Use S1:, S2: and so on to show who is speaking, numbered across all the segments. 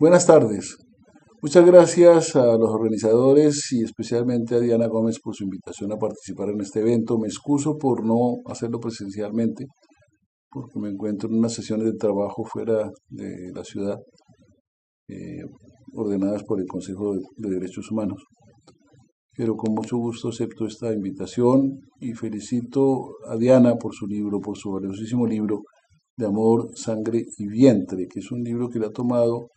S1: Buenas tardes. Muchas gracias a los organizadores y especialmente a Diana Gómez por su invitación a participar en este evento. Me excuso por no hacerlo presencialmente, porque me encuentro en unas sesiones de trabajo fuera de la ciudad, eh, ordenadas por el Consejo de Derechos Humanos. Pero con mucho gusto acepto esta invitación y felicito a Diana por su libro, por su valiosísimo libro de Amor, Sangre y Vientre, que es un libro que le ha tomado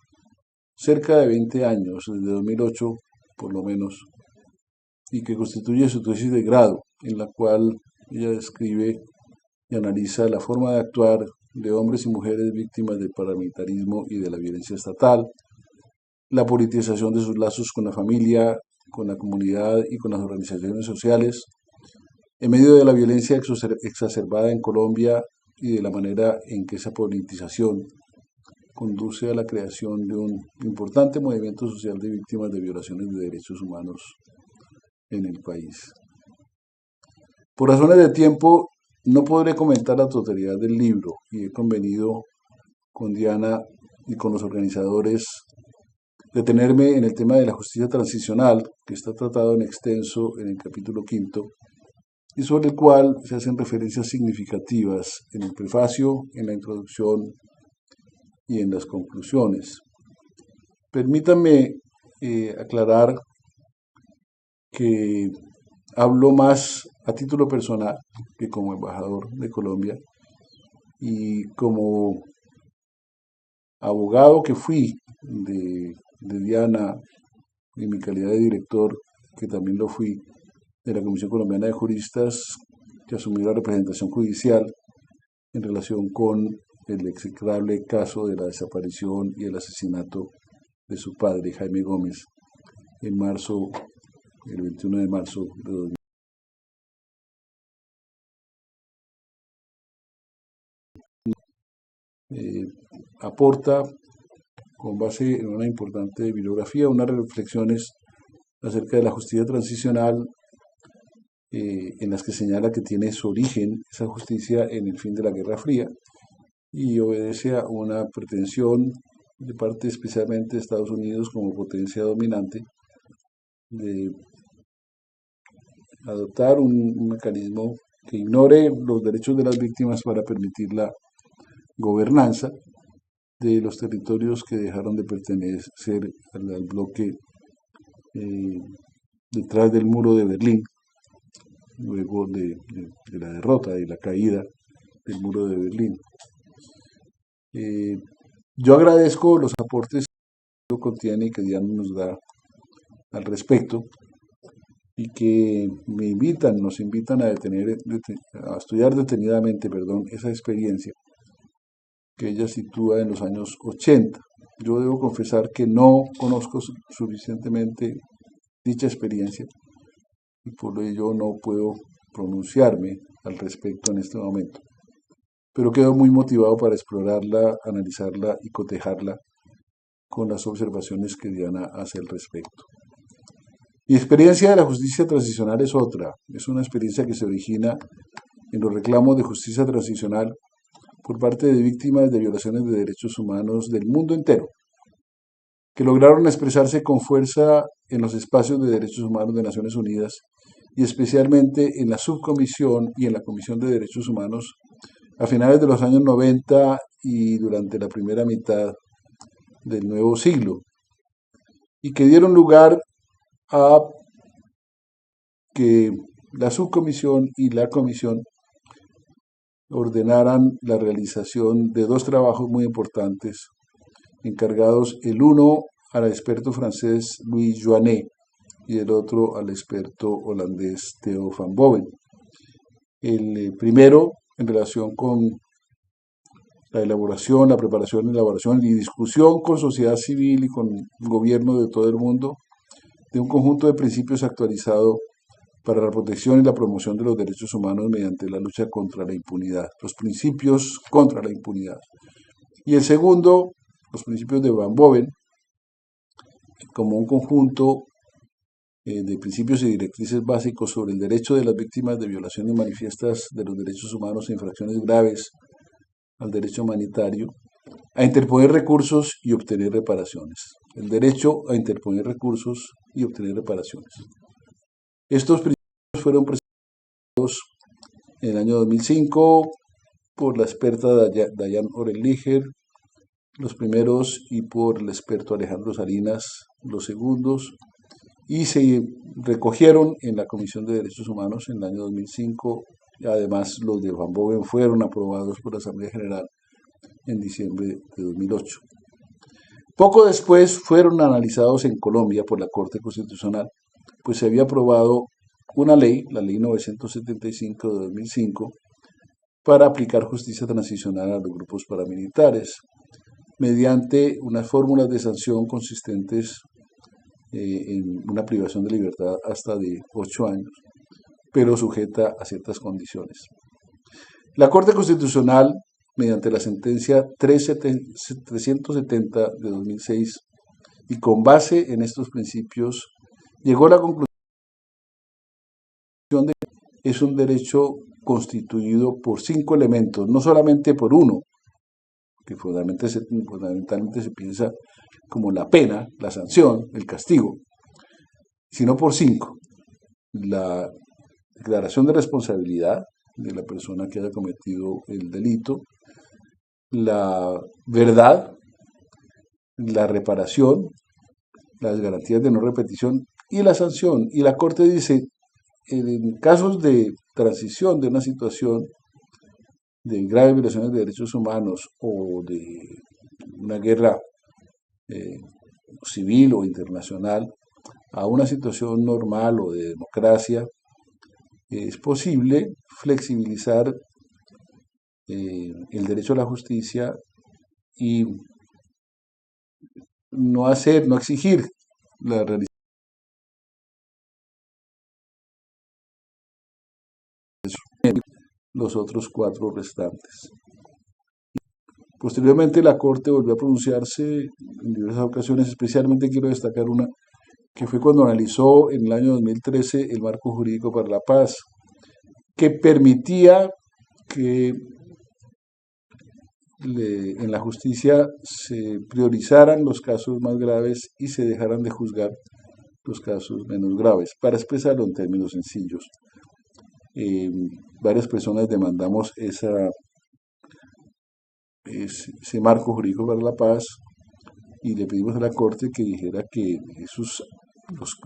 S1: cerca de 20 años, desde 2008 por lo menos, y que constituye su tesis de grado, en la cual ella describe y analiza la forma de actuar de hombres y mujeres víctimas del paramilitarismo y de la violencia estatal, la politización de sus lazos con la familia, con la comunidad y con las organizaciones sociales, en medio de la violencia exacerbada en Colombia y de la manera en que esa politización conduce a la creación de un importante movimiento social de víctimas de violaciones de derechos humanos en el país. Por razones de tiempo, no podré comentar la totalidad del libro y he convenido con Diana y con los organizadores detenerme en el tema de la justicia transicional, que está tratado en extenso en el capítulo quinto, y sobre el cual se hacen referencias significativas en el prefacio, en la introducción y en las conclusiones. Permítanme aclarar que hablo más a título personal que como embajador de Colombia y como abogado que fui de Diana en mi calidad de director, que también lo fui de la Comisión Colombiana de Juristas, que asumió la representación judicial en relación con el execrable caso de la desaparición y el asesinato de su padre, Jaime Gómez, en marzo, el 21 de marzo de 2000. Aporta, con base en una importante bibliografía, unas reflexiones acerca de la justicia transicional, en las que señala que tiene su origen esa justicia en el fin de la Guerra Fría y obedece a una pretensión de parte especialmente de Estados Unidos como potencia dominante de adoptar un mecanismo que ignore los derechos de las víctimas para permitir la gobernanza de los territorios que dejaron de pertenecer al bloque eh, detrás del muro de Berlín, luego de la derrota y la caída del muro de Berlín. Eh, yo agradezco los aportes que lo contiene y que Diana nos da al respecto y que nos invitan a estudiar detenidamente, esa experiencia que ella sitúa en los años 80. Yo debo confesar que no conozco suficientemente dicha experiencia y por ello no puedo pronunciarme al respecto en este momento. Pero quedo muy motivado para explorarla, analizarla y cotejarla con las observaciones que Diana hace al respecto. Mi experiencia de la justicia transicional es otra. Es una experiencia que se origina en los reclamos de justicia transicional por parte de víctimas de violaciones de derechos humanos del mundo entero, que lograron expresarse con fuerza en los espacios de derechos humanos de Naciones Unidas y especialmente en la subcomisión y en la Comisión de Derechos Humanos a finales de los años 90 y durante la primera mitad del nuevo siglo, y que dieron lugar a que la subcomisión y la comisión ordenaran la realización de dos trabajos muy importantes, encargados el uno al experto francés Louis Joinet y el otro al experto holandés Theo van Boven. El primero en relación con la elaboración, la preparación, elaboración y discusión con sociedad civil y con gobierno de todo el mundo de un conjunto de principios actualizado para la protección y la promoción de los derechos humanos mediante la lucha contra la impunidad, los principios contra la impunidad. Y el segundo, los principios de Van Boven, como un conjunto de principios y directrices básicos sobre el derecho de las víctimas de violaciones manifiestas de los derechos humanos e infracciones graves al derecho humanitario, a interponer recursos y obtener reparaciones. El derecho a interponer recursos y obtener reparaciones. Estos principios fueron presentados en el año 2005 por la experta Diane Oreliger, los primeros, y por el experto Alejandro Salinas, los segundos, y se recogieron en la Comisión de Derechos Humanos en el año 2005. Además, los de Van Boven fueron aprobados por la Asamblea General en diciembre de 2008. Poco después fueron analizados en Colombia por la Corte Constitucional, pues se había aprobado una ley, la Ley 975 de 2005, para aplicar justicia transicional a los grupos paramilitares, mediante unas fórmulas de sanción consistentes en una privación de libertad hasta de 8 años, pero sujeta a ciertas condiciones. La Corte Constitucional, mediante la sentencia 370 de 2006, y con base en estos principios, llegó a la conclusión de que es un derecho constituido por 5 elementos, no solamente por uno, que fundamentalmente se piensa como la pena, la sanción, el castigo, sino por 5. La declaración de responsabilidad de la persona que haya cometido el delito, la verdad, la reparación, las garantías de no repetición y la sanción. Y la Corte dice, en casos de transición de una situación de graves violaciones de derechos humanos o de una guerra civil o internacional a una situación normal o de democracia, es posible flexibilizar el derecho a la justicia y no exigir la realización de los otros 4 restantes. Posteriormente la Corte volvió a pronunciarse en diversas ocasiones, especialmente quiero destacar una que fue cuando analizó en el año 2013 el marco jurídico para la paz, que permitía que en la justicia se priorizaran los casos más graves y se dejaran de juzgar los casos menos graves, para expresarlo en términos sencillos. Varias personas demandamos ese marco jurídico para la paz y le pedimos a la Corte que dijera que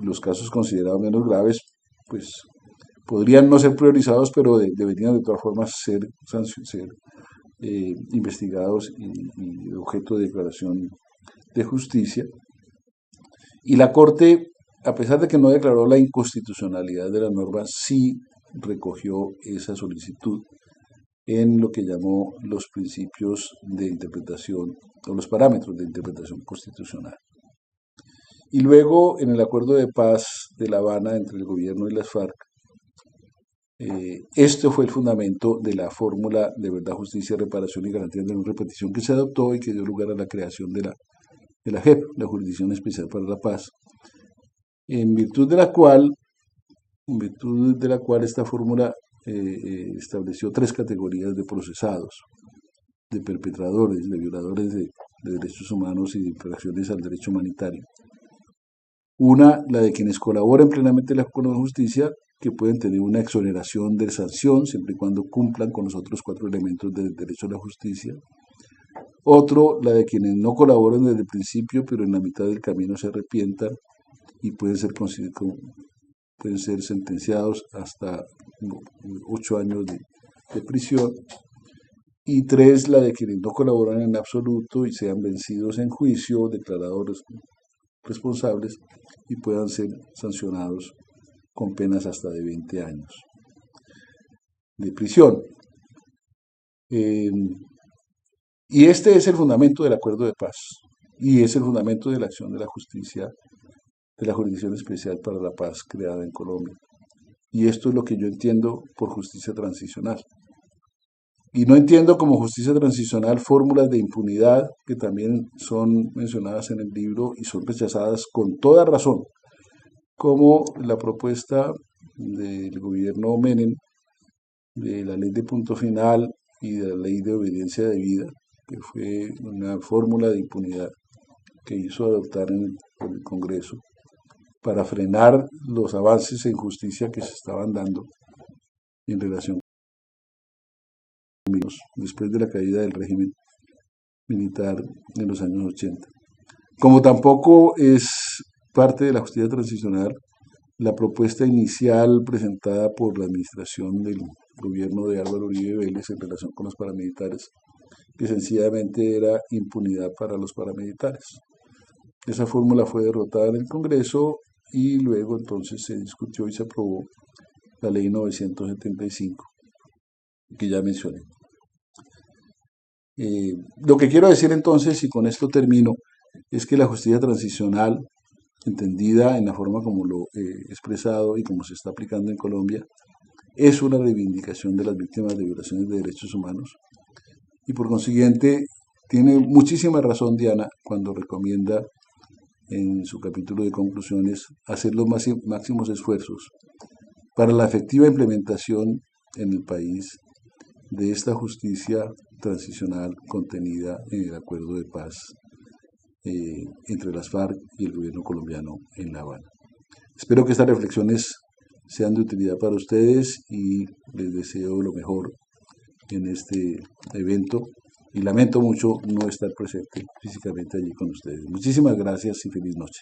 S1: los casos considerados menos graves pues podrían no ser priorizados, pero deberían de todas formas ser investigados y objeto de declaración de justicia. Y la Corte, a pesar de que no declaró la inconstitucionalidad de la norma, sí recogió esa solicitud en lo que llamó los principios de interpretación o los parámetros de interpretación constitucional. Y luego, en el acuerdo de paz de La Habana entre el gobierno y las FARC, este fue el fundamento de la fórmula de verdad, justicia, reparación y garantía de no repetición que se adoptó y que dio lugar a la creación de la JEP, la Jurisdicción Especial para la Paz, en virtud de la cual esta fórmula estableció 3 categorías de procesados, de perpetradores, de violadores de derechos humanos y de infracciones al derecho humanitario. Una, la de quienes colaboran plenamente con la justicia, que pueden tener una exoneración de sanción siempre y cuando cumplan con los otros 4 elementos del derecho a la justicia. Otro, la de quienes no colaboran desde el principio, pero en la mitad del camino se arrepientan y pueden ser sentenciados hasta 8 años de prisión. Y 3, la de quienes no colaboran en absoluto y sean vencidos en juicio, declarados responsables y puedan ser sancionados con penas hasta de 20 años de prisión. Y este es el fundamento del acuerdo de paz y es el fundamento de la acción de la justicia de la Jurisdicción Especial para la Paz creada en Colombia. Y esto es lo que yo entiendo por justicia transicional. Y no entiendo como justicia transicional fórmulas de impunidad que también son mencionadas en el libro y son rechazadas con toda razón, como la propuesta del gobierno Menem de la ley de punto final y de la ley de obediencia debida, que fue una fórmula de impunidad que hizo adoptar por el Congreso para frenar los avances en justicia que se estaban dando en relación con los después de la caída del régimen militar en los años 80. Como tampoco es parte de la justicia transicional la propuesta inicial presentada por la administración del gobierno de Álvaro Uribe Vélez en relación con los paramilitares, que sencillamente era impunidad para los paramilitares. Esa fórmula fue derrotada en el Congreso y luego entonces se discutió y se aprobó la ley 975 que ya mencioné. Lo que quiero decir entonces, y con esto termino, es que la justicia transicional, entendida en la forma como lo he expresado y como se está aplicando en Colombia, es una reivindicación de las víctimas de violaciones de derechos humanos y por consiguiente tiene muchísima razón Diana cuando recomienda en su capítulo de conclusiones hacer los máximos esfuerzos para la efectiva implementación en el país de esta justicia transicional contenida en el acuerdo de paz entre las FARC y el gobierno colombiano en La Habana. Espero que estas reflexiones sean de utilidad para ustedes y les deseo lo mejor en este evento y lamento mucho no estar presente físicamente allí con ustedes. Muchísimas gracias y feliz noche.